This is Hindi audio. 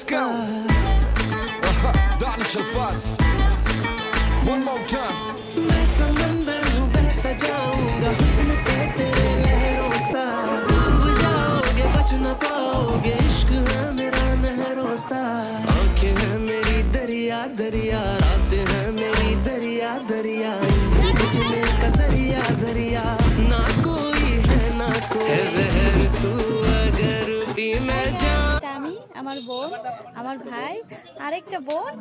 Let's go. Danish Alfaz. One more time. मैं समंदर हूँ बहता जाऊंगा हुस्न पे तेरे लहरों सा डूब जाओगे बच न पाओगे इश्क है मेरा नहरों सा आंखें हैं मेरी दरिया दरिया रातें हैं मेरी दरिया दरिया इनसे बचने का जरिया जरिया ना कोई है ना कोई है जहर तू अगर पी मैं जा আমি আমার বোন আমার ভাই আরেকটা বোন